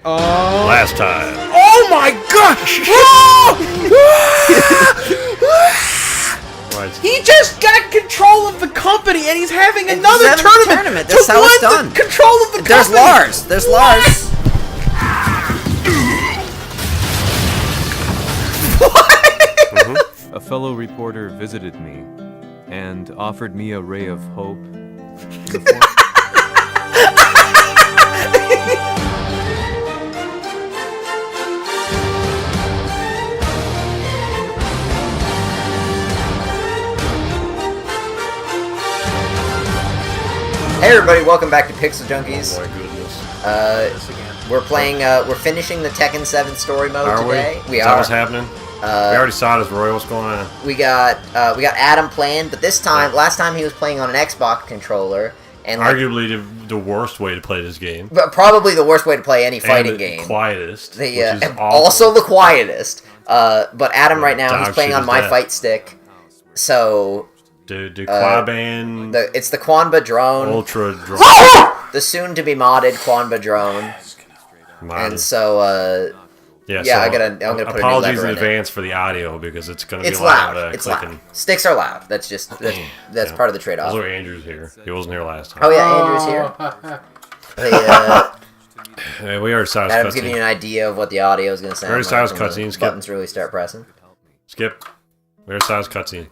Last time. Oh my gosh! He just got control of the company, and he's having another tournament. That's how it's done. Control of the company. There's Lars. There's Lars. A fellow reporter visited me and offered me a ray of hope. Hey everybody, welcome back to Pixel Junkies. Oh my goodness. We're playing, we're finishing the Tekken 7 story mode today. Is that what's happening? We already saw this, Roy. What's going on? We got Adam playing, but this time, last time he was playing on an Xbox controller. And arguably the worst way to play this game. But probably the worst way to play any fighting game. The quietest. Also the quietest. But Adam right now, he's playing on my fight stick. So... The Quaban... It's the Quanba drone. Ultra drone. The soon-to-be modded Quanba drone. And so, I'm gonna put a new lever apologies in in it. advance for the audio, because it's gonna be It's loud. It's loud. Sticks are loud. That's part of the trade-off. Also, Andrew's here. He wasn't here last time. Oh yeah, Andrew's here. Hey, we already saw his Adam's giving you an idea of what the audio is gonna sound like. We already saw his when cutscene. the buttons really start pressing. Skip. We already saw his cutscene.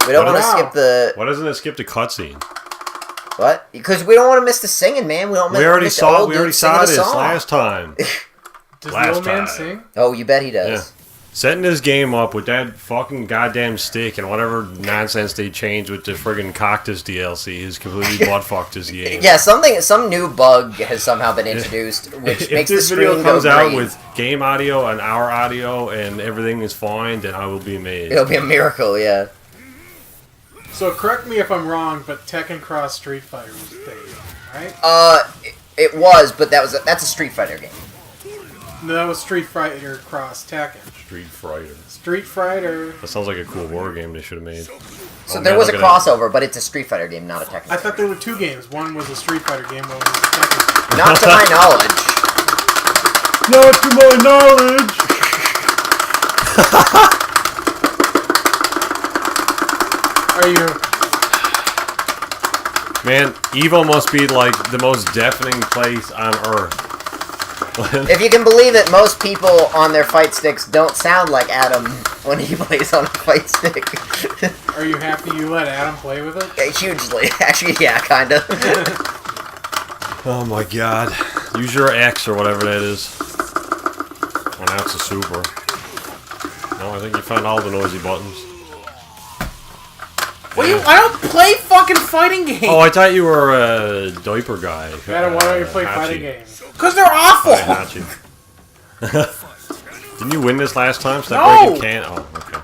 We don't want to skip the... Why doesn't it skip the cutscene? What? Because we don't want to miss the singing, man. We already saw this last time. Does the old man sing? Oh, you bet he does. Yeah. Setting this game up with that fucking goddamn stick and whatever nonsense they changed with the friggin' Cactus DLC is completely butt-fucked this game. Yeah, some new bug has somehow been introduced, which makes the screen go green. If this video comes out with game audio and our audio and everything is fine, then I will be amazed. It'll be a miracle, yeah. So correct me if I'm wrong, but Tekken Cross Street Fighter was big, right? It was, but that's a Street Fighter game. No, that was Street Fighter Cross Tekken. Street Fighter. That sounds like a cool horror game they should have made. So there was a crossover, but it's a Street Fighter game, not a Tekken. I thought there were two games. One was a Street Fighter game, one was a Tekken game. Not to my knowledge. Not to my knowledge! Are you... Man, Evo must be like the most deafening place on Earth. If you can believe it, most people on their fight sticks don't sound like Adam when he plays on a fight stick. Are you happy you let Adam play with it? Yeah, hugely. Actually, yeah, kinda. Oh my god. Use your X or whatever that is. Oh, now it's a super. No, I think you found all the noisy buttons. I don't play fucking fighting games! Oh, I thought you were a diaper guy. Adam, why don't you play fighting games? Because they're awful! Didn't you win this last time? So no! You can't? Oh, okay.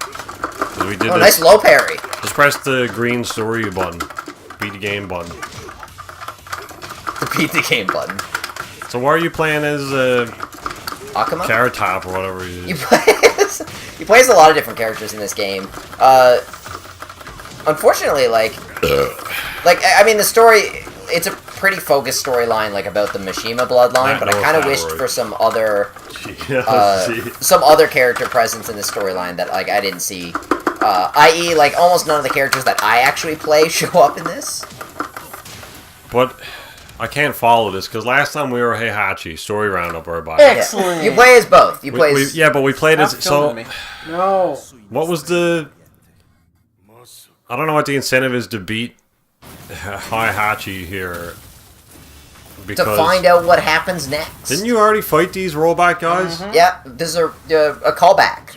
We did this. Nice low parry. Just press the green story button. Beat the game button. The beat the game button. So why are you playing as Akuma? Carrot Top or whatever he is? He plays a lot of different characters in this game. Unfortunately, I mean, the story, it's a pretty focused storyline, about the Mishima bloodline, but I kind of wished for some other, some other character presence in the storyline that, I didn't see. I.e., almost none of the characters that I actually play show up in this. But I can't follow this, because last time we were Heihachi, story roundup, everybody. Excellent! You play as both. You play as... Yeah, but we played as... So, no. What was the... I don't know what the incentive is to beat Heihachi here. To find out what happens next. Didn't you already fight these robot guys? Mm-hmm. Yeah, this is a callback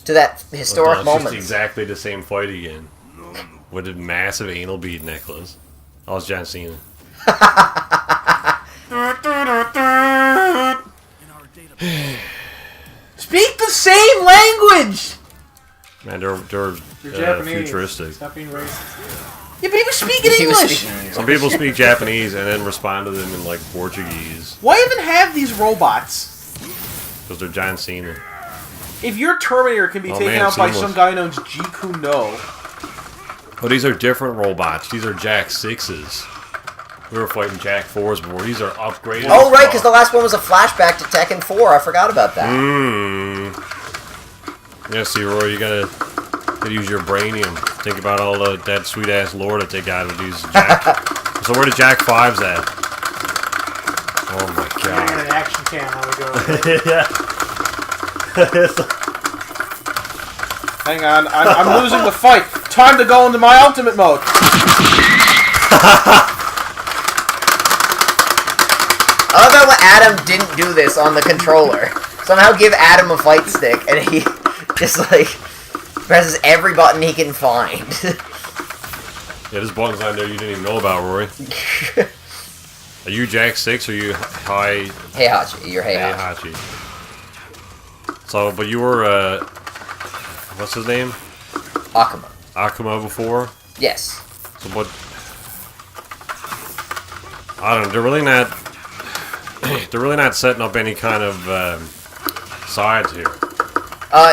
to that historic moment. It's exactly the same fight again. With a massive anal bead necklace. That was John Cena. Speak the same language! Man, they're futuristic. Stop being racist. Yeah, people speak in English! Some people speak Japanese and then respond to them in, Portuguese. Why even have these robots? Because they're John Cena. If your Terminator can be taken out by some guy known as Jiku No. Oh, these are different robots. These are Jack 6s. We were fighting Jak 4s before. These are upgraded. Oh, right, because the last one was a flashback to Tekken 4. I forgot about that. Yeah, see, Roy, you gotta use your brainium. Think about all that sweet-ass lore that they got with these Jak. So where the Jak 5's at? Oh, my God. I got an action cam on the go. Hang on, I'm losing the fight. Time to go into my ultimate mode. I love how Adam didn't do this on the controller. Somehow give Adam a fight stick, and he just, like, presses every button he can find. Yeah, there's buttons on there you didn't even know about, Rory. Are you Jak 6 or you Heihachi. You're Heihachi. So, but you were, what's his name? Akuma before? Yes. So, but I don't know, they're really not setting up any kind of, sides here.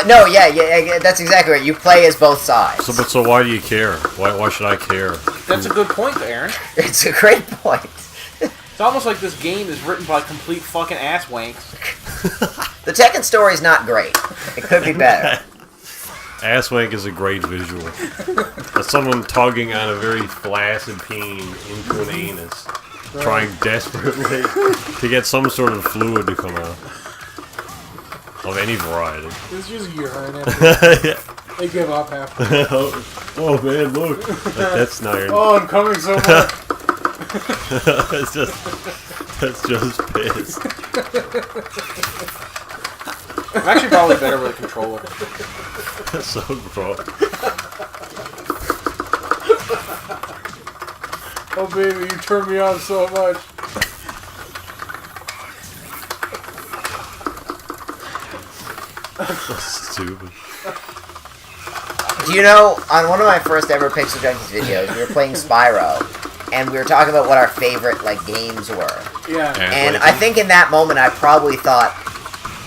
No, yeah, that's exactly right. You play as both sides. So why do you care? Why should I care? That's a good point, Aaron. It's a great point. It's almost like this game is written by complete fucking asswanks. The Tekken story is not great. It could be better. Asswank is a great visual. That's someone tugging on a very flaccid peen into an anus, trying desperately to get some sort of fluid to come out. Of any variety. It's just urine. Yeah. They give up after. Oh man, look. That's not your... Oh, I'm coming so much. That's just piss. I'm actually probably better with a controller. That's so gross. Oh baby, you turn me on so much. So stupid. Do you know, on one of my first ever Pixel Junkies videos, we were playing Spyro, and we were talking about what our favorite, like, games were. Yeah. And I think in that moment I probably thought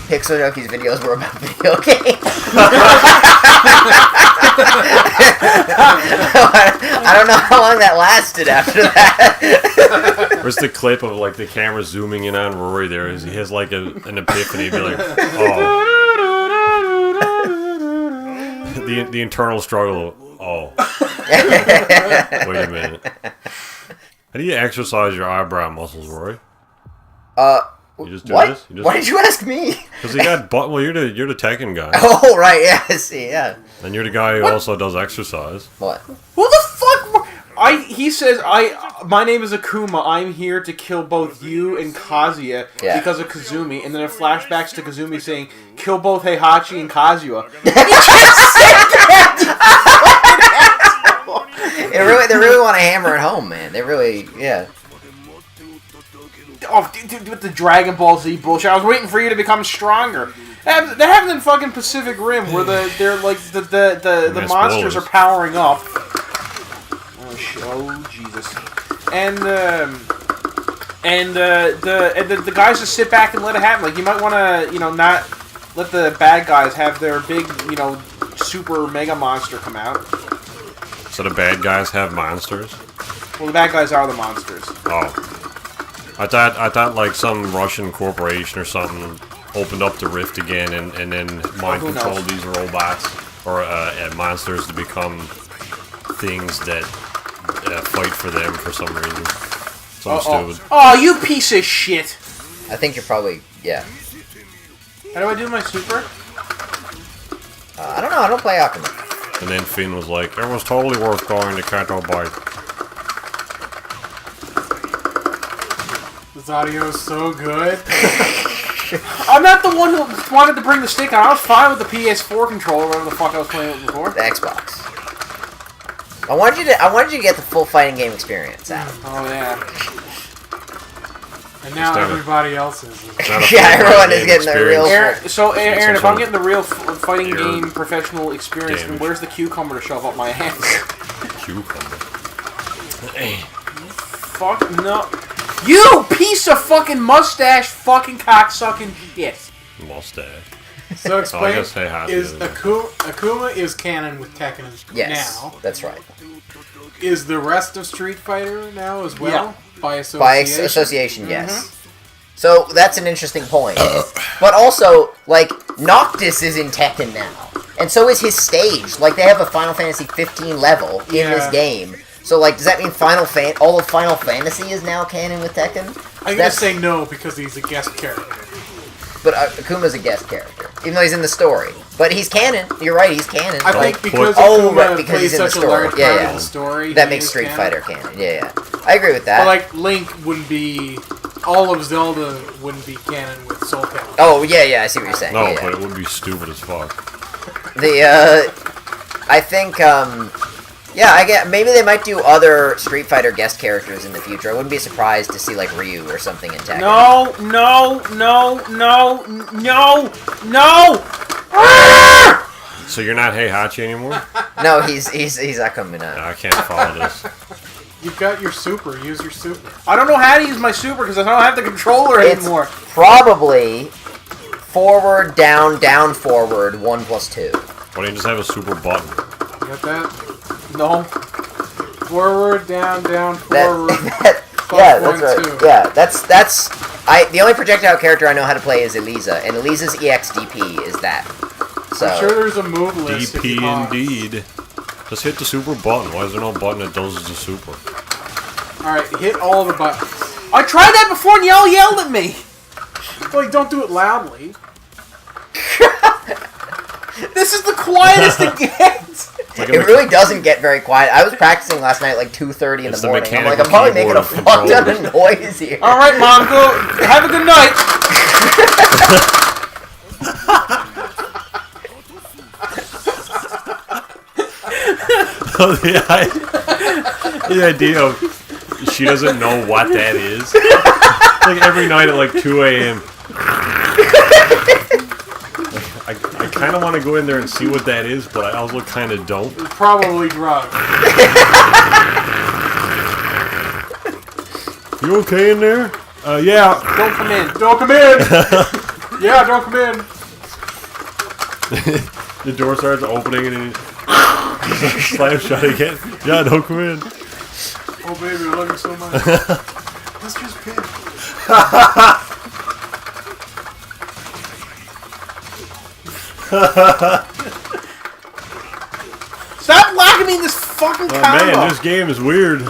Pixel Junkies videos were about video games. I don't know how long that lasted after that. Where's the clip of, like, the camera zooming in on Rory there? As he has, like, an epiphany. He'd be like, oh. The internal struggle of, oh. Wait a minute. How do you exercise your eyebrow muscles, Rory? You just do this? Why did you ask me? Because he got butt. Well, you're the Tekken guy. Oh, right, yeah, I see, yeah. And you're the guy who also does exercise. What? Who the fuck? He says, my name is Akuma, I'm here to kill both you and Kazuya because of Kazumi, and then it flashbacks to Kazumi saying, kill both Heihachi and Kazuya. They really want to hammer it home, man. They really, yeah. Oh, dude, with the Dragon Ball Z bullshit, I was waiting for you to become stronger. That happened in fucking Pacific Rim, where the monsters are powering up. Oh Jesus! And the guys just sit back and let it happen. Like, you might want to, not let the bad guys have their big, super mega monster come out. So the bad guys have monsters? Well, the bad guys are the monsters. Oh. I thought like some Russian corporation or something opened up the rift again and then mind controlled these robots or monsters to become things that fight for them for some reason. Stupid. Oh, you piece of shit! I think you're probably, yeah. How do I do my super? I don't know, I don't play Akuma. And then Finn was like, it was totally worth going to Kanto Bite. This audio is so good. I'm not the one who wanted to bring the stick on. I was fine with the PS4 controller, whatever the fuck I was playing with before. The Xbox. I wanted you to get the full fighting game experience out. Oh yeah. And now everybody else is. Yeah, everyone is getting the real. Aaron, if I'm getting the real fighting game professional experience, then where's the cucumber to shove up my ass? Cucumber. Fuck no. You piece of fucking mustache fucking cocksucking shit. Mustache. So explain, I guess Heihachi is Akuma is canon with Tekken now. That's right. Is the rest of Street Fighter now as well? Yeah. By association? By association, yes. So that's an interesting point. But also, like, Noctis is in Tekken now. And so is his stage. Like, they have a Final Fantasy 15 level in this game. So, like, does that mean all of Final Fantasy is now canon with Tekken? I'm going to say no, because he's a guest character. But Akuma's a guest character, even though he's in the story. But he's canon. You're right, he's canon. I think because Akuma because plays he's in the such a story. large part of the story, that makes Street Fighter canon. Yeah. I agree with that. But, like, Link wouldn't be... All of Zelda wouldn't be canon with Soul Calibur. Oh, yeah, I see what you're saying. No, but it would be stupid as fuck. I think, I get maybe they might do other Street Fighter guest characters in the future. I wouldn't be surprised to see, like, Ryu or something in Tekken. No! So you're not Heihachi anymore? No, he's Akuma now. No, I can't follow this. You've got your super. Use your super. I don't know how to use my super because I don't have the controller anymore. It's probably forward, down, forward, 1+2. Why don't you just have a super button? You got that? No. Forward, down, forward. Yeah, that's right. 2. Yeah, that's the only projectile character I know how to play is Elisa, and Elisa's EXDP is that. So I'm sure there's a move list. DP indeed. Just hit the super button. Why is there no button that does the super? Alright, hit all the buttons. I tried that before and y'all yelled at me. Well, don't do it loudly. This is the quietest it gets. Like it really doesn't get very quiet. I was practicing last night at like 2:30 in the morning. I'm like, I'm probably making a fuck ton of noise here. Alright, Mom, go. Have a good night. The idea of she doesn't know what that is. Like every night at like 2 a.m. I kind of want to go in there and see what that is, but I also kind of don't. It's probably drugs. You okay in there? Yeah. Don't come in. Don't come in! Yeah, don't come in. The door starts opening and he slams shut again. Yeah, don't come in. Oh, baby, I love you so much. Let's just pick. Stop locking me in this fucking combo. Man, this game is weird.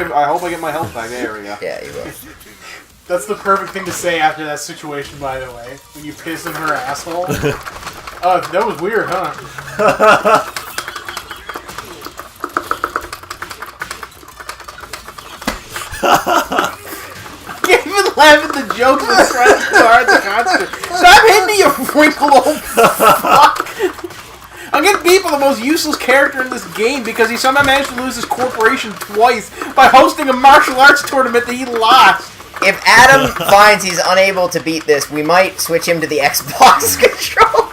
I hope I get my health back. There we go. Yeah, you will. That's the perfect thing to say after that situation, by the way. When you piss in her asshole. That was weird, huh? I can't even laugh at the jokes and trying to cards constant. Stop hitting me, you wrinkled old fuck! I'm getting beat by the most useless character in this game because he somehow managed to lose his corporation twice by hosting a martial arts tournament that he lost. If Adam finds he's unable to beat this, we might switch him to the Xbox controller.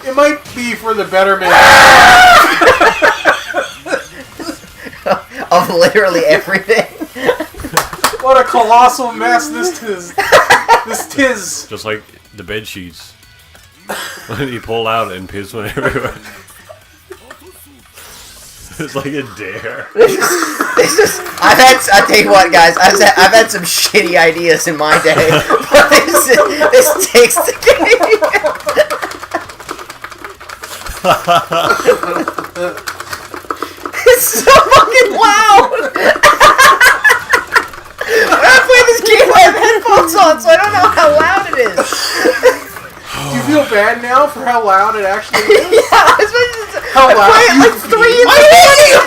It might be for the betterment of literally everything. What a colossal mess this is. This tis. Just like the bed sheets. When he pulled out and piss went everywhere. It's like a dare. I tell you what, guys, I've had some shitty ideas in my day, but this takes the game. It's so fucking loud. When I play this game, I have headphones on, so I don't know how loud it is. Do you feel bad now for how loud it actually is? Yeah, I was supposed to how loud? I played like 3 in the I hate you!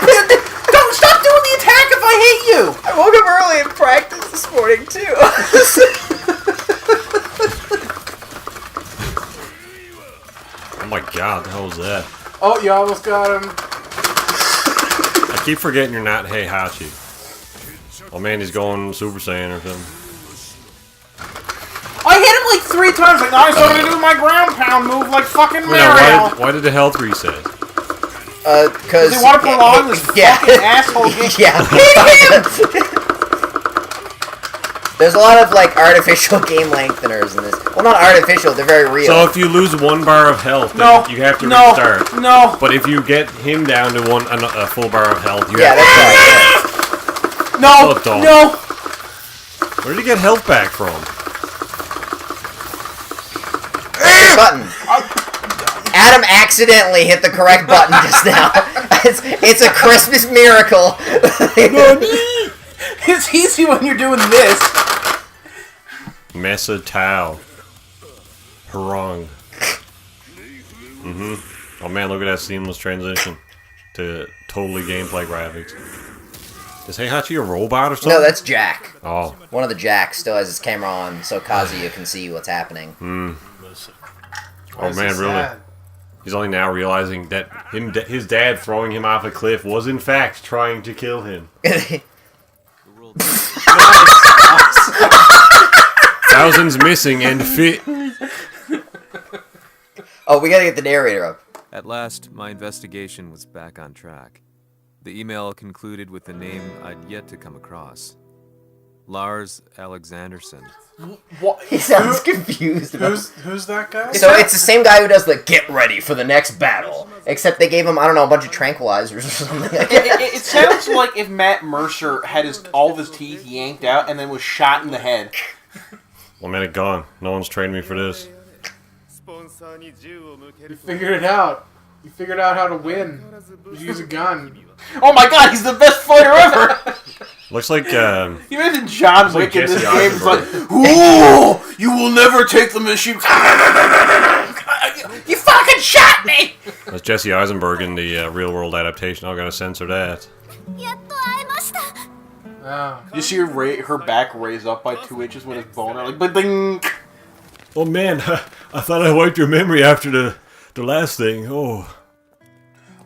Don't stop doing the attack if I hate you! I woke up early and practiced this morning too. Oh my god, the hell was that? Oh, you almost got him. I keep forgetting you're not Heihachi. Oh man, he's going Super Saiyan or something. I hit him like 3 times, like, now I'm starting to do my ground pound move like fucking Wait, Mario. why did the health reset? Because they want to prolong this fucking asshole game. Yeah. Hit him! There's a lot of, like, artificial game lengtheners in this. Well, not artificial, they're very real. So if you lose 1 bar of health, then you have to restart. No. But if you get him down to a full bar of health, you yeah, have that's right. No. No. Where did he get health back from? Button. Adam accidentally hit the correct button just now. It's a Christmas miracle. It's easy when you're doing this. Mesa Tau. Harong. Oh man, look at that seamless transition to totally gameplay graphics. Is Heihachi a robot or something? No, that's Jack. Oh. One of the Jacks still has his camera on, so Kazuya can see what's happening. Oh man, really? He's only now realizing that his dad throwing him off a cliff was in fact trying to kill him. Thousands missing and fit. Oh, we gotta get the narrator up. At last, my investigation was back on track. The email concluded with a name I'd yet to come across. Lars Alexanderson. What? He sounds confused. Who's that guy? So it's the same guy who does the get ready for the next battle. Except they gave him, I don't know, a bunch of tranquilizers or something. It sounds like if Matt Mercer had all of his teeth yanked out and then was shot in the head. Well, man, it's gone. No one's trained me for this. You figured it out. You figured out how to win. You use a gun. Oh my god, he's the best fighter ever! Looks like, You imagine John Wick in this Jesse game is like, ooh, you will never take the machine. You fucking shot me! that's Jesse Eisenberg in the real-world adaptation. I'm gonna censor that. Oh. You see her back raised up by 2 inches with his boner, like, bing. Oh man, I thought I wiped your memory after the last thing. Oh.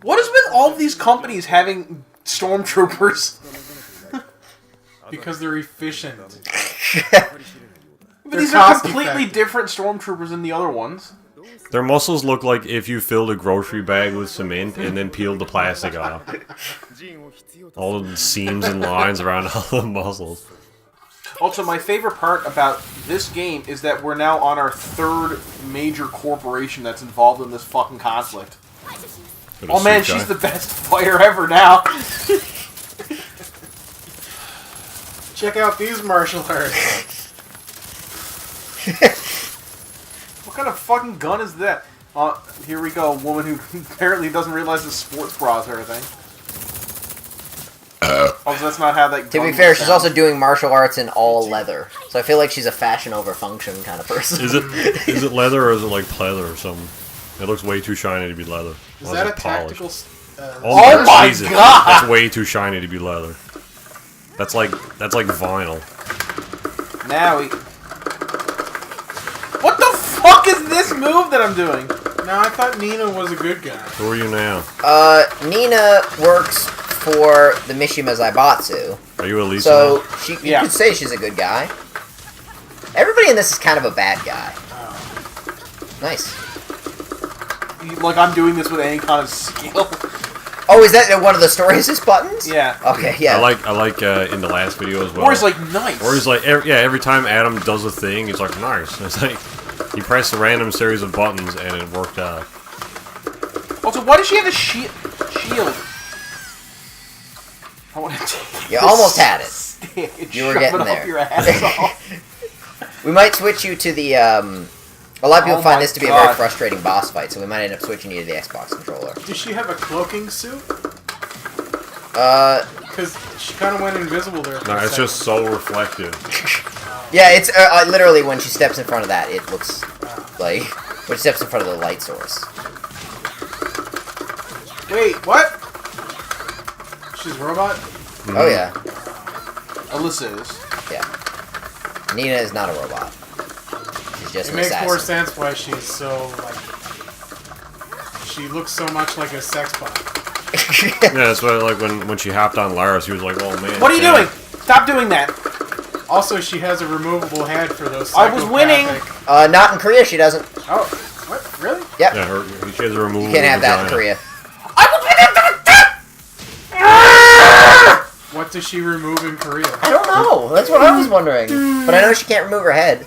What is with all of these companies having stormtroopers? Because they're efficient. But these are completely different stormtroopers than the other ones. Their muscles look like if you filled a grocery bag with cement and then peeled the plastic off. All the seams and lines around all the muscles. Also, my favorite part about this game is that we're now on our 3rd major corporation that's involved in this fucking conflict. Oh man, she's the best fighter ever now. Check out these martial arts. What kind of fucking gun is that? Here we go, a woman who apparently doesn't realize the sports bras or anything. Also, that's not how that. To be fair, she's also doing martial arts in all leather, so I feel like she's a fashion over function kind of person. Is it leather or is it like pleather or something? It looks way too shiny to be leather. Is that a tactical? Oh my Jesus. god! That's way too shiny to be leather. That's like vinyl. Now we. What the fuck is this move that I'm doing? No, I thought Nina was a good guy. Who are you now? Nina works for the Mishima Zaibatsu. Are you Elisa? So you could say she's a good guy. Everybody in this is kind of a bad guy. Nice. Like I'm doing this with any kind of skill. Oh, is that one of the stories' buttons? Yeah. Okay, yeah. I like in the last video as well. Or he's like nice. Or he's like every time Adam does a thing, he's like nice. It's like he pressed a random series of buttons and it worked out. Also, why does she have a shield? I want to take You almost had it. You were getting it there. up your asshole. We might switch you to the. A lot of people find this to be a God. very frustrating boss fight, so we might end up switching you to the Xbox controller. Does she have a cloaking suit? Uh, Because she kind of went invisible there. For No, a it's second. just so reflective. yeah, it's literally when she steps in front of that, it looks like when she steps in front of the light source. Wait, what? She's a robot? Oh yeah, Alyssa is. yeah. Nina is not a robot. She's just It an makes assassin. more sense why she's so, like... She looks so much like a sex bot. Yeah, that's why like when she hopped on Lara, she was like, "Oh man." What are you doing? Stop doing that. Also, she has a removable head for those I was winning. psychopathic- Not in Korea, she doesn't. Oh, what? Really? Yep. Yeah, she has a removable. You can't have that in vagina. Korea. I was winning. What does she remove in Korea? I don't know. That's what I was wondering. But I know she can't remove her head.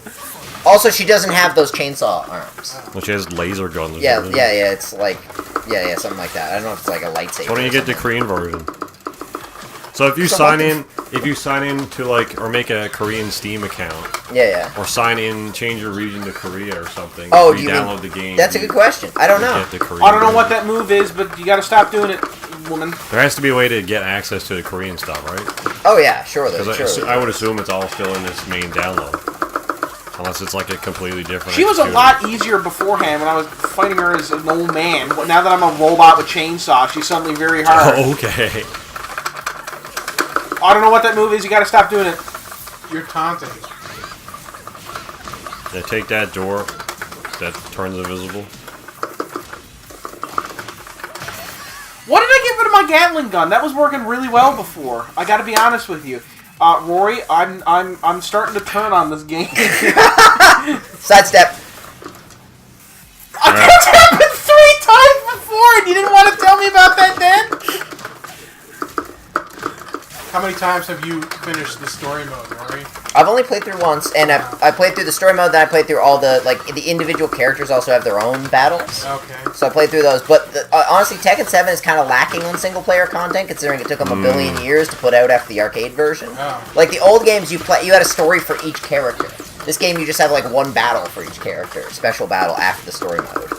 Also, she doesn't have those chainsaw arms. Well, she has laser guns or Yeah, something. yeah, it's like... Yeah, something like that. I don't know if it's like a lightsaber. Why don't you get the Korean version? So if you sign in to like, or make a Korean Steam account. Yeah. Or sign in, change your region to Korea or something. Oh, you download the game. That's a good question. I don't know. I don't know what that move is, but you gotta stop doing it, woman. There has to be a way to get access to the Korean stuff, right? Oh yeah, sure. I would assume it's all still in this main download. Unless it's like a completely different... She was a lot easier beforehand when I was fighting her as an old man. But now that I'm a robot with chainsaw, she's suddenly very hard. Oh, okay. I don't know what that move is. You gotta stop doing it. You're taunting. Yeah, take that door. That turns invisible. What did I get rid of my Gatling gun? That was working really well before. I gotta be honest with you. Rory, I'm starting to turn on this game. Sidestep. I That's happened 3 times before, and you didn't want to tell me about that then? How many times have you finished the story mode, Rory? I've only played through once, and I played through the story mode, then I played through all the, like, the individual characters also have their own battles. Okay. So I played through those, but honestly, Tekken 7 is kind of lacking on single-player content, considering it took them a billion years to put out after the arcade version. Oh. Like, the old games, you had a story for each character. This game, you just have, like, one battle for each character, special battle after the story mode.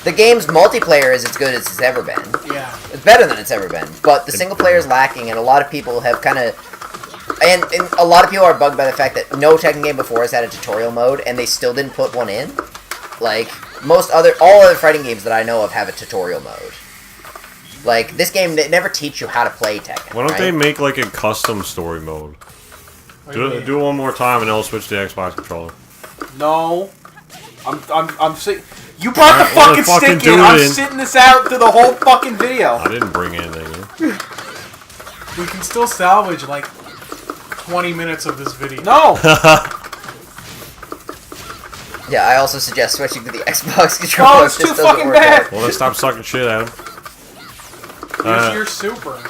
The game's multiplayer is as good as it's ever been. Yeah. It's better than it's ever been, but the single player is lacking, and a lot of people have kind of... And a lot of people are bugged by the fact that no Tekken game before has had a tutorial mode, and they still didn't put one in. Like, all other fighting games that I know of have a tutorial mode. Like, this game, they never teach you how to play Tekken, Why don't they make, like, a custom story mode? Do it one more time, and I'll switch to the Xbox controller. No. I'm sick. You brought the fucking stick in. I'm sitting this out through the whole fucking video. I didn't bring anything in. We can still salvage, like, 20 minutes of this video. No! Yeah, I also suggest switching to the Xbox controller. No, it's too fucking bad! Well, let's stop sucking shit at him. Use your super.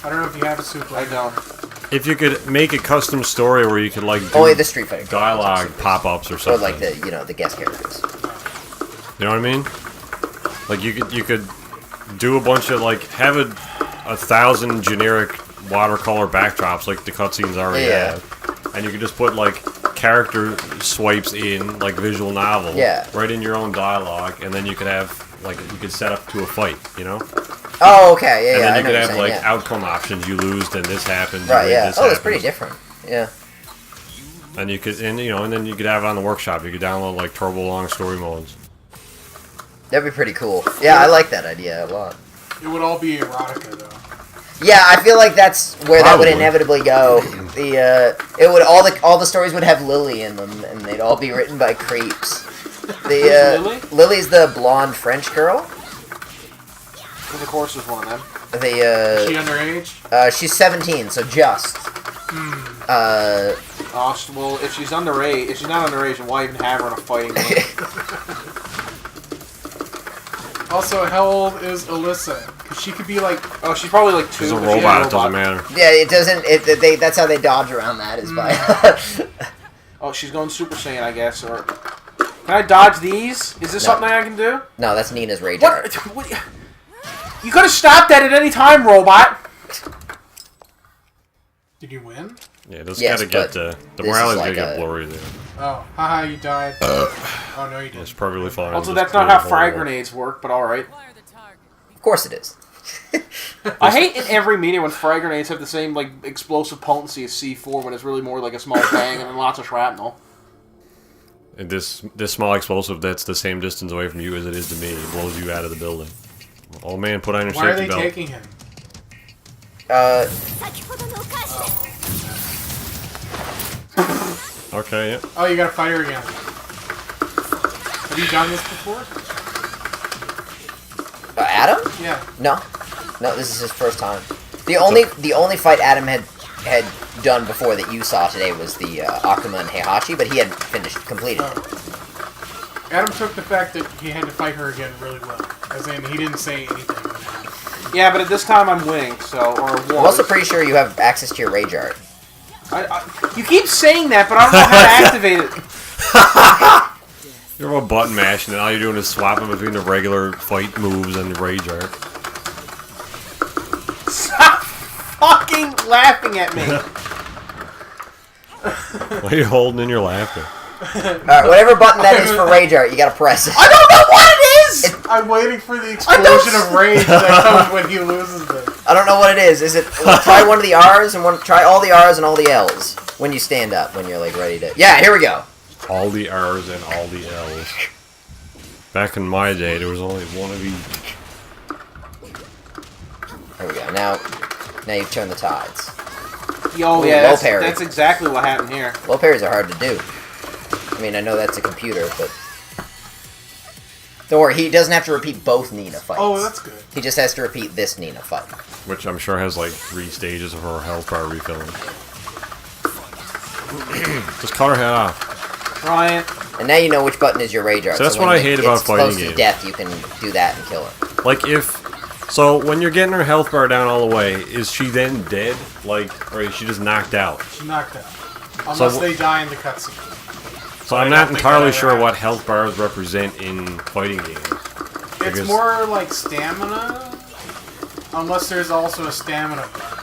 I don't know if you have a super. I don't. If you could make a custom story where you could, like, do only the Street Fighter dialogue pop-ups or something. Or, like, the guest characters. You know what I mean? Like, you could do a bunch of, like, have a 1,000 generic watercolor backdrops like the cutscenes already have. And you could just put, like, character swipes in, like, visual novel. Yeah. Right in your own dialogue, and then you could have, like, you could set up to a fight, you know? Oh, okay, yeah, and then I you could know have, what like, outcome options. You lose, then this happens. Right, yeah. This Oh, that's happens. pretty different. Yeah. And you could, and then you could have it on the workshop. You could download, like, turbo long story modes. That'd be pretty cool. Yeah, I like that idea a lot. It would all be erotica, though. Yeah, I feel like that's where that would Probably. inevitably go. All the stories would have Lily in them, and they'd all be written by creeps. Lily? Lily's the blonde French girl. Of course, there's one of them. Is she underage? She's 17, so just. Well, if she's underage, if she's not underage, then why even have her in a fighting game? Also, how old is Alyssa? Because she could be like... Oh, she's probably like 2. She's a but robot, it doesn't matter. Yeah, it doesn't. That's how they dodge around that is by. Oh, she's going Super Saiyan, I guess. Or can I dodge these? Is this something I can do? No, that's Nina's rage. What? You could have stopped that at any time, robot. Did you win? Yeah, just Yes, gotta get but the this morale is is like gonna get a- blurry there. Oh, haha, you died. Oh, no, you didn't. It's perfectly fine. Also, Just that's not clear how the frag hole. grenades work, but alright. Of course it is. I hate in every media when frag grenades have the same like explosive potency as C4 when it's really more like a small bang and then lots of shrapnel. And this small explosive that's the same distance away from you as it is to me blows you out of the building. Oh man, put on your Why are safety they belt. taking him? Okay, yeah. Oh, you gotta fight her again. Have you done this before? Adam? Yeah. No, this is his first time. The only fight Adam had done before that you saw today was the Akuma and Heihachi, but he had completed it. Adam took the fact that he had to fight her again really well. As in, he didn't say anything. Yeah, but at this time I'm winning, so or I'm also pretty sure you have access to your rage art. You keep saying that, but I don't know how to activate it. You're a button mashing, and all you're doing is swapping between the regular fight moves and the rage art. Stop fucking laughing at me. Why are you holding in your laughter? Alright, whatever button that is for rage art, you gotta press it. I don't know what it is! I'm waiting for the explosion of rage that comes when he loses this. I don't know what it is. Is it try one of the R's and try all the R's and all the L's when you stand up, when you're like ready to... Yeah, here we go. All the R's and all the L's. Back in my day, there was only one of each. There we go. Now you've turned the tides. Yo, Ooh, yeah, low parry. that's exactly what happened here. Low parries are hard to do. I mean, I know that's a computer, but... Don't worry, he doesn't have to repeat both Nina fights. Oh, that's good. He just has to repeat this Nina fight. Which I'm sure has like 3 stages of her health bar refilling. Just cut her head off. Ryan. And now you know which button is your rage art. So that's what I hate about fighting close games. to death, you can do that and kill her. Like so when you're getting her health bar down all the way, is she then dead? Like, or is she just knocked out? She's knocked out. Unless they die in the cutscene. So I'm not entirely sure what health bars represent in fighting games. It's more like stamina, unless there's also a stamina bar,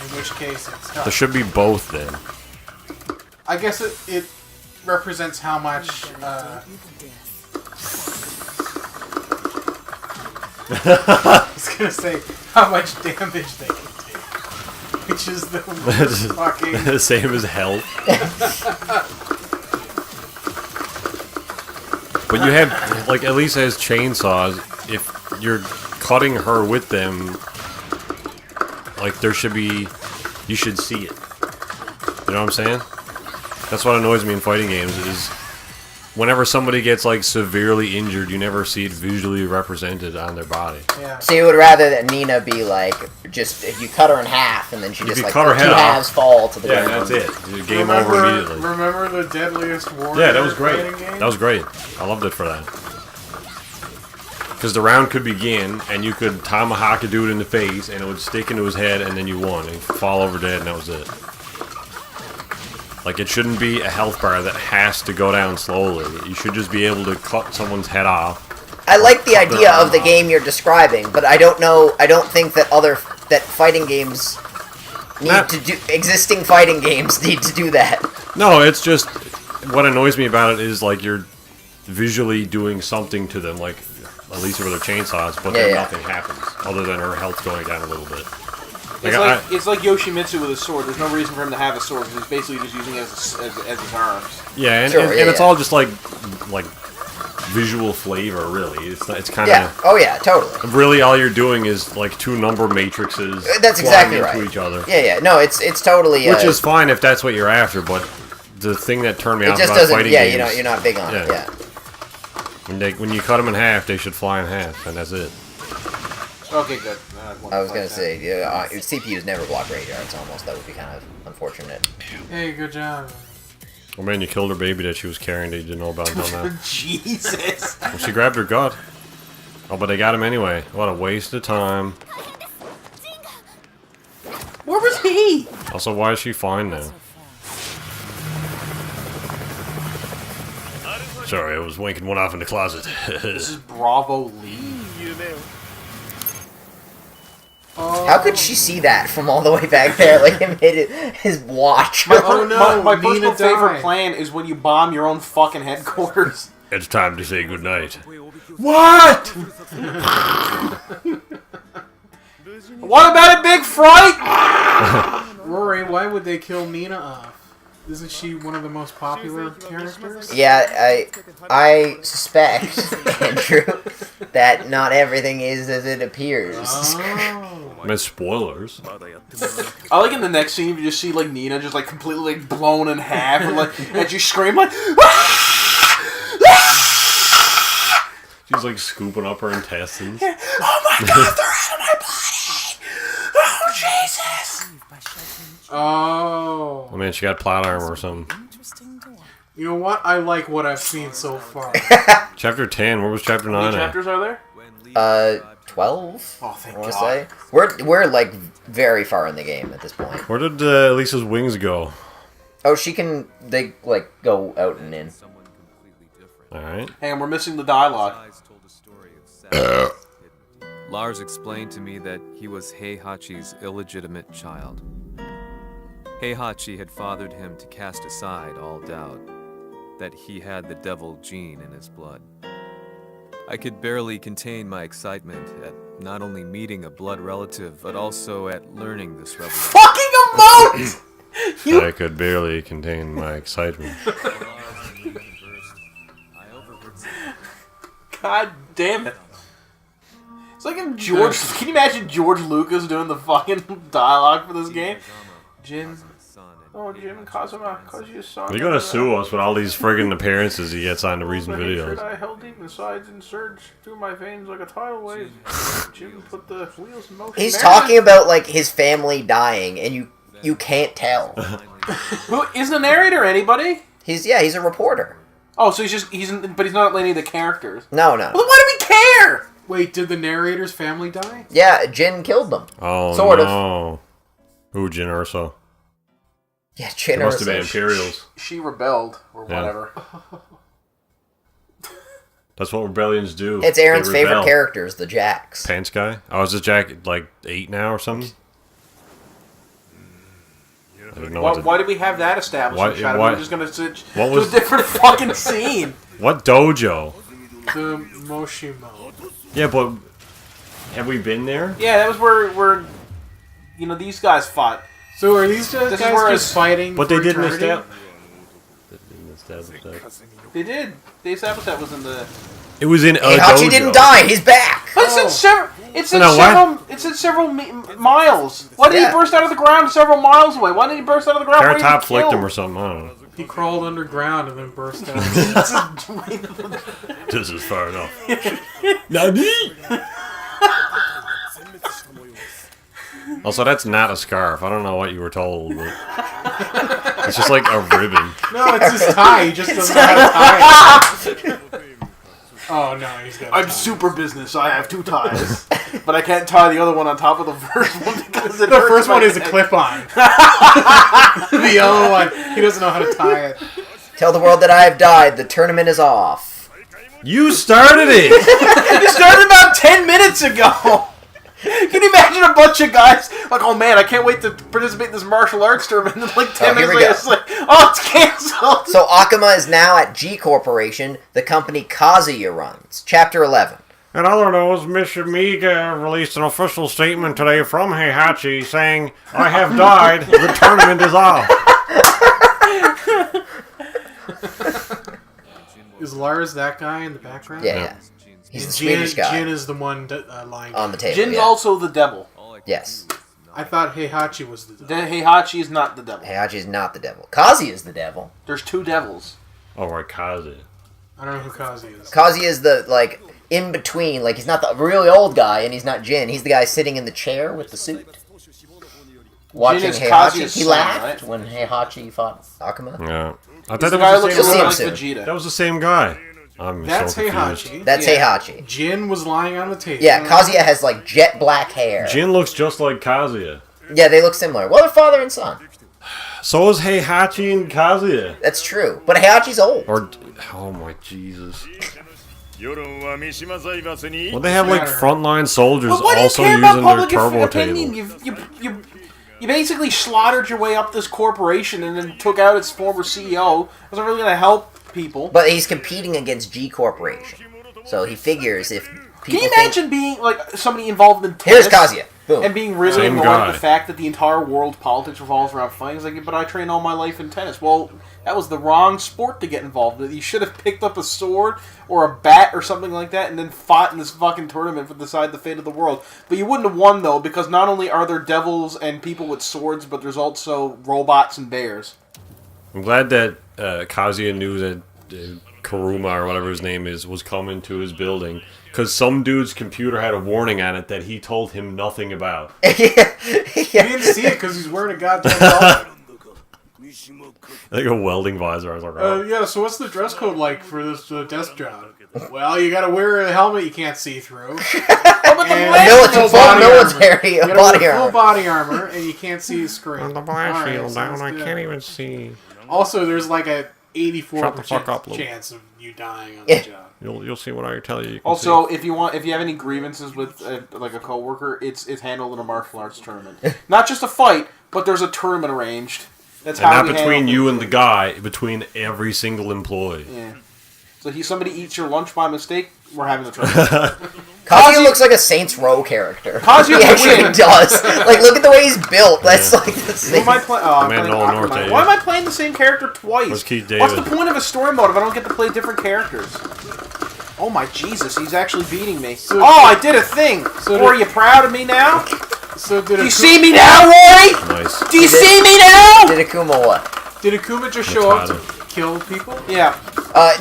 in which case it's health. There should be both then. I guess it represents how much, I was gonna say, how much damage they can take. Which is the most fucking... The same as health. But you have, like, at least as chainsaws, if you're cutting her with them, like, there should be, you should see it. You know what I'm saying? That's what annoys me in fighting games, is whenever somebody gets, like, severely injured, you never see it visually represented on their body. Yeah. So you would rather that Nina be, like, just, if you cut her in half, and then she just, like, cut her two head off, halves fall to the ground. Yeah, that's it. Game over immediately. Remember the Deadliest Warrior? Yeah, that was great. fighting game? That was great. I loved it for that. Because the round could begin, and you could tomahawk a dude in the face, and it would stick into his head, and then you won. And he'd fall over dead, and that was it. Like, it shouldn't be a health bar that has to go down slowly. You should just be able to cut someone's head off. I like the idea of the game you're describing, but I don't think that fighting games need to do... Existing fighting games need to do that. No, it's just... What annoys me about it is, like, you're visually doing something to them, like, at least with their chainsaws, but then nothing happens, other than her health going down a little bit. It's like Yoshimitsu with a sword. There's no reason for him to have a sword, because he's basically just using it as his arms. Yeah, and it's all just, like visual flavor, really. It's kind of... Yeah, oh yeah, totally. Really, all you're doing is, like, 2 number matrices that's exactly into right. each other. Yeah, no, it's totally... Which is fine if that's what you're after, but the thing that turned me off about fighting games... Yeah, you're not big on it, yeah. When you cut them in half, they should fly in half, and that's it. Okay, good. I was gonna say, CPUs never block rage arts almost. That would be kind of unfortunate. Hey, good job. Oh man, you killed her baby that she was carrying that you didn't know about until now. Jesus. Well, she grabbed her gut. Oh, but they got him anyway. What a waste of time. Where was he? Also, why is she fine now? Sorry, I was winking one off in the closet. This is Bravo Lee. How could she see that from all the way back there? Like, him hit his watch. My personal favorite plan is when you bomb your own fucking headquarters. It's time to say goodnight. What? What about a big fright? Rory, why would they kill Nina off? Isn't she one of the most popular characters? Yeah, I suspect, Andrew, that not everything is as it appears. Oh. I mean, spoilers. I like in the next scene you just see like Nina just like completely like blown in half and like and she scream like She's like scooping up her intestines. oh my god, they're out of my body! Oh Jesus! Oh. I mean, she got plot armor or something. You know what? I like what I've seen so far. Chapter 10, where was chapter 9 How many at? chapters are there? 12. Oh, thank God. God. We're like very far in the game at this point. Where did Lisa's wings go? Oh, they like go out and in. Alright. Hey, and we're missing the dialogue. Lars explained to me that he was Heihachi's illegitimate child. Heihachi had fathered him to cast aside all doubt that he had the devil gene in his blood. I could barely contain my excitement at not only meeting a blood relative, but also at learning this revelation. Fucking emote! I could barely contain my excitement. God damn it. It's like if George... Can you imagine George Lucas doing the fucking dialogue for this game? Jin... Oh, Jim and Kazuma, Kazuya's son. You're gonna sue us with all these friggin' appearances he gets on the recent videos. I held deep inside and surged through my veins like a tidal wave. Jim put the wheels in motion. He's talking about like his family dying, and you can't tell. Who is the narrator? Anybody? He's a reporter. Oh, so but he's not any of the characters. No. Well, then why do we care? Wait, did the narrator's family die? Yeah, Jin killed them. Oh sort no. Of. Who, Jin Urso? Yeah, Jin It must Urso. have been Imperials. She rebelled, or whatever. That's what rebellions do. It's Aaron's favorite characters, the Jacks. Pants guy? Oh, is this Jack like 8 now or something? I don't know Why did we have that establishment shot? We're just gonna switch to a different fucking scene. What dojo? The Moshimo. Yeah, but have we been there? Yeah, that was where these guys fought. So are these guys just fighting? But for they didn't eternity? establish that. They did. They established that was in the. It was in a Heihachi dojo. didn't die. He's back. But it said several miles. Why did he burst out of the ground several miles away? Why did he burst out of the ground? Carrot Top flicked him or something. I don't know. He crawled underground and then burst out. This is far enough. Nani? Also, that's not a scarf. I don't know what you were told, but it's just like a ribbon. No, it's his tie. He just doesn't know how to tie it. Oh no, he's got. I'm super business. I have 2 ties, but I can't tie the other one on top of the first one because The first one is a clip-on. The other one, he doesn't know how to tie it. Tell the world that I have died. The tournament is off. You started it! It started about 10 minutes ago! Can you imagine a bunch of guys like, oh man, I can't wait to participate in this martial arts tournament, and like 10 minutes later it's like, oh, it's cancelled! So Akuma is now at G Corporation, the company Kazuya runs. Chapter 11. In other news, Miss Amiga released an official statement today from Heihachi saying, I have died, the tournament is off. Is Lars that guy in the background? Yeah. He's the Swedish guy. Jin is the one lying on the table. Jin's also the devil. Yes. I thought Heihachi was the devil. Heihachi is not the devil. Heihachi is not the devil. Kazuya is the devil. There's 2 devils. Oh, right, Kazi. I don't know who Kazuya is. Kazuya is the, like, in between. Like, he's not the really old guy, and he's not Jin. He's the guy sitting in the chair with the suit. Watching Heihachi. He laughed when Heihachi fought Akuma. Yeah. I He's thought the guy that looks was a the little same like Vegeta. That was the same guy. That's Heihachi. That's Heihachi. Jin was lying on the table. Yeah, Kazuya has, like, jet black hair. Jin looks just like Kazuya. Yeah, they look similar. Well, they're father and son. So is Heihachi and Kazuya. That's true. But Heihachi's old. Or, oh my Jesus. Well, they have like frontline soldiers also using their turbo table. You basically slaughtered your way up this corporation and then took out its former CEO. Wasn't really going to help people. But he's competing against G Corporation. So he figures if people Can you imagine being like somebody involved in Here's tennis? Kazuya. Boom. And being really Same annoyed guy. at the fact that the entire world's politics revolves around fighting. It's like, but I trained all my life in tennis. Well, that was the wrong sport to get involved in. You should have picked up a sword or a bat or something like that and then fought in this fucking tournament to decide the fate of the world. But you wouldn't have won, though, because not only are there devils and people with swords, but there's also robots and bears. I'm glad that Kazuya knew that Kuruma, or whatever his name is, was coming to his building. Because some dude's computer had a warning on it that he told him nothing about. He didn't see it because he's wearing a goddamn belt. Like a welding visor. I was like, oh. Yeah, so what's the dress code like for this desk job? Well, you gotta wear a helmet you can't see through. Full military body armor. Full body armor, and you can't see the screen. On the blast shield down, I can't even see. Also, there's like a 84% chance of you dying on the job. You'll see what I tell you. Also, if you have any grievances with like a coworker, it's handled in a martial arts tournament. Not just a fight, but there's a tournament arranged. That's and how not between you and the guy, between every single employee. Yeah. So somebody eats your lunch by mistake, we're having the tournament. Kazuya looks like a Saints Row character. Kazuya he actually does. Like, look at the way he's built. That's like the same. Why am I playing the same character twice? What's the point of a story mode if I don't get to play different characters? Oh my Jesus, he's actually beating me. I did a thing! So Rory, are you proud of me now? Do you see me now, Rory? Nice. Do you see me now? Did Akuma what? Did Akuma just show up to kill people? Yeah.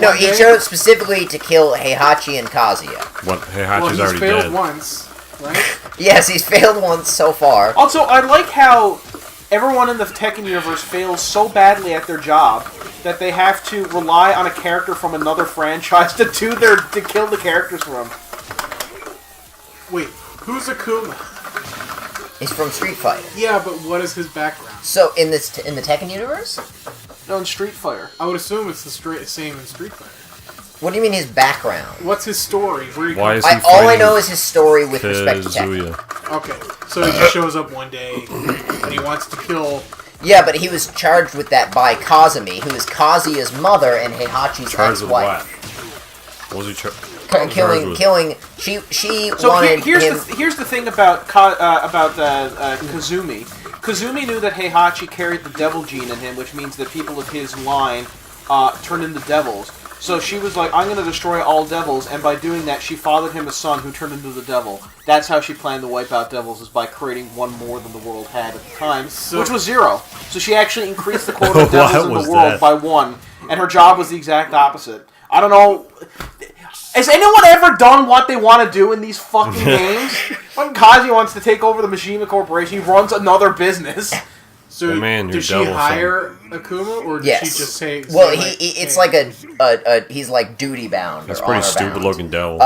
No, he showed up specifically to kill Heihachi and Kazuya. What? Heihachi's already failed dead. once, right? Yes, he's failed once so far. Also, I like how everyone in the Tekken universe fails so badly at their job that they have to rely on a character from another franchise to kill the characters for them. Wait, who's Akuma? He's from Street Fighter. Yeah, but what is his background? So in the Tekken universe? No, in Street Fighter. I would assume it's the same in Street Fighter. What do you mean his background? What's his story? Why is he all I know is his story with respect to Tekken. Okay, so he just shows up one day and he wants to kill... Yeah, but he was charged with that by Kazumi, who is Kazuya's mother and Heihachi's ex-wife. What was he charged? Killing. She so wanted here's the thing about Kazumi. Kazumi knew that Heihachi carried the devil gene in him, which means that people of his line turn into devils. So she was like, I'm going to destroy all devils, and by doing that, she fathered him a son who turned into the devil. That's how she planned to wipe out devils, is by creating one more than the world had at the time, which was 0. So she actually increased the quota of devils in the world by 1, and her job was the exact opposite. I don't know... Has anyone ever done what they want to do in these fucking games? When Kaji wants to take over the Mishima Corporation, he runs another business. So did she hire Akuma, or did she just say... Well, it's like he's like duty bound. That's pretty stupid looking devil.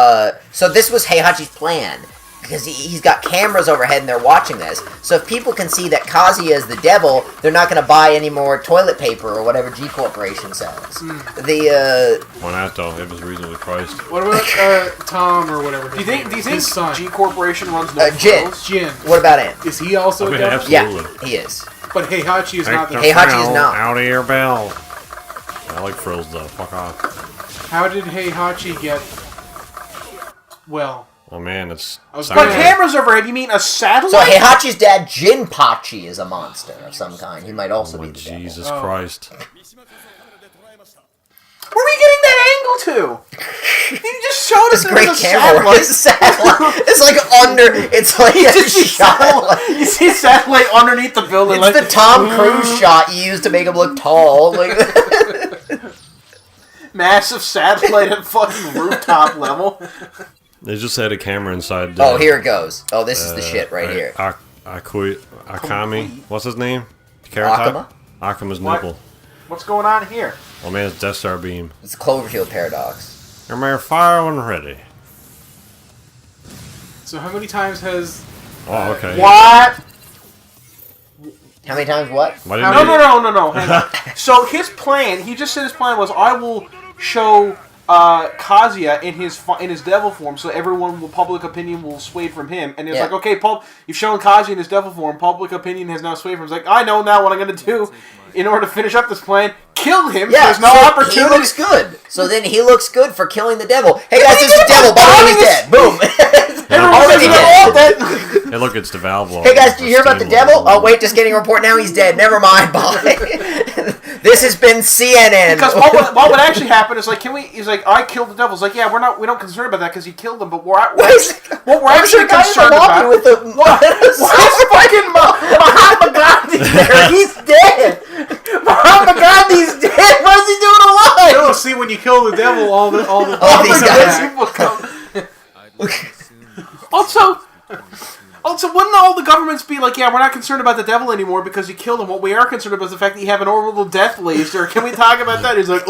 So this was Heihachi's plan. Because he's got cameras overhead and they're watching this. So if people can see that Kazuya is the devil, they're not going to buy any more toilet paper or whatever G Corporation sells. Why not though? It was reasonably priced. What about Tom or whatever? Do you think his son? G Corporation runs no Jin. What about him? Is he also a devil? Absolutely. Yeah, he is. But Heihachi is not the Heihachi is not. Out of your bell. I like frills though. Fuck off. How did Heihachi get... Well... Oh man, it's... But cameras overhead, you mean a satellite? So Heihachi's dad, Jinpachi, is a monster of some kind. He might also be the devil. Jesus Christ. Where are we getting that angle to? You just showed us great camera. Satellite. It's like under... It's like a shot. You see a satellite underneath the building. It's the Tom Cruise shot you used to make him look tall. Like massive satellite at fucking rooftop level. They just had a camera inside. Here it goes. Oh, this is the shit right here. Akami. What's his name? Akuma? Akuma's nipple. What's going on here? Oh man, it's Death Star beam. It's the Cloverfield paradox. Remember, fire when ready. So how many times has... Oh, okay. What? How many times what? No. Hang on. So his plan, he just said his plan was, I will show... Kazuya in his devil form, so public opinion will sway from him. And it's like, okay, you've shown Kazuya in his devil form, public opinion has now swayed from him. It's like, I know now what I'm going to do in order to finish up this plan. Kill him, yeah, there's no opportunity. He looks good. So then he looks good for killing the devil. Hey guys, this is the devil, by the way, he's dead. Boom. Already dead. Hey look, it's the valve law. Hey guys, did you hear about the devil? Oh wait, just getting a report now, he's dead. Never mind, bye. This has been CNN. Because what would actually happen is like, he's like, I killed the devil. It's like, yeah, we don't concern about that because he killed them, but what we're actually concerned about... What's fucking Mahatma Gandhi there? He's dead. Mahatma Gandhi's dead. What is he doing alive? No, see, when you kill the devil, all these guys people come. Also, wouldn't all the governments be like, yeah, we're not concerned about the devil anymore because you killed him. What we are concerned about is the fact that you have an orbital death laser. Can we talk about that? He's like,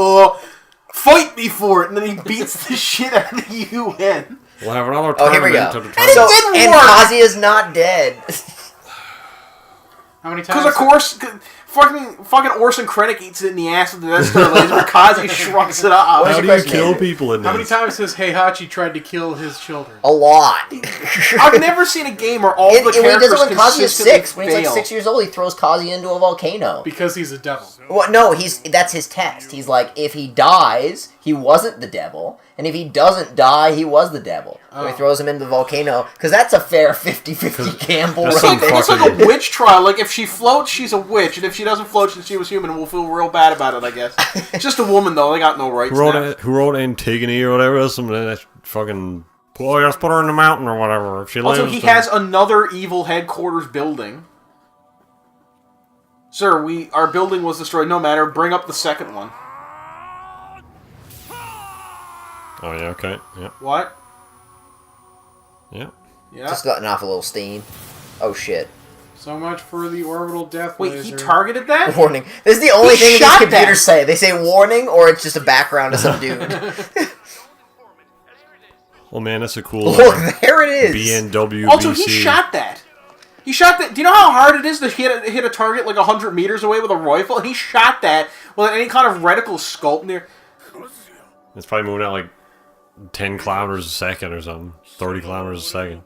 Fight me for it, and then he beats the shit out of the UN. We'll have another Oh, here we tournament go. to determine. So, didn't and work. Kazuya's not dead. How many times? Because of course, fucking Orson Krennic eats it in the ass with the Death Star laser, but Kazuya shrugs it off. How do you kill people in this? How many times has Heihachi tried to kill his children? A lot. I've never seen a game where all the He characters does it when Kazuya's consistently 6. When he's like fail. 6 years old, he throws Kazuya into a volcano. Because he's a devil. Well, no, that's his test. He's like, if he dies, he wasn't the devil, and if he doesn't die, he was the devil. So he throws him into the volcano, because that's a fair 50-50 gamble. That's Right there. It's like a witch trial. Like, if she floats, she's a witch, and if she doesn't float, she was human, and we'll feel real bad about it, I guess. It's just a woman, though. They got no rights now. Who wrote Antigone or whatever? That's some that fucking. Well, let's put her in the mountain or whatever. If she Also, lives, he then- has another evil headquarters building. Sir, our building was destroyed. No matter. Bring up the second one. Oh yeah, okay, yeah, What? yeah. Yeah. Just letting off a little steam. Oh shit. So much for the orbital death Wait, laser. he targeted that? Warning. This is the only He thing these shot computers that. say. They say warning, or it's just a background of some dude. Well, man, that's a cool. Look, there it is. BNW. Also, he shot that. He shot that. Do you know how hard it is to hit a target like 100 meters away with a rifle? And he shot that without any kind of reticle scope near. It's probably moving at like 10 kilometers a second or something. 30 kilometers a second.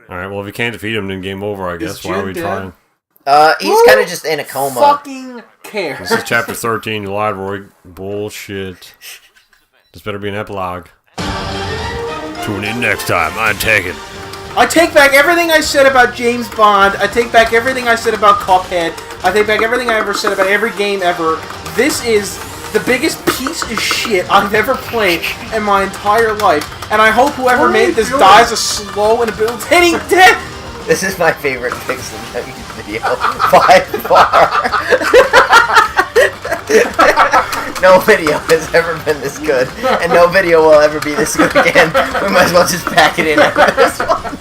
Alright, well, if you can't defeat him, then game over, I guess. Why are we Jin trying? He's kind of just in a coma. Fucking care. This is chapter 13. You lied, Roy. Bullshit. This better be an epilogue. Tune in next time on Tekken. I take back everything I said about James Bond. I take back everything I said about Cuphead. I take back everything I ever said about every game ever. This is the biggest piece of shit I've ever played in my entire life. And I hope whoever made this dies a slow and debilitating death. This is my favorite Pixel Junkies video by far. No video has ever been this good, and no video will ever be this good again. We might as well just pack it in after this one.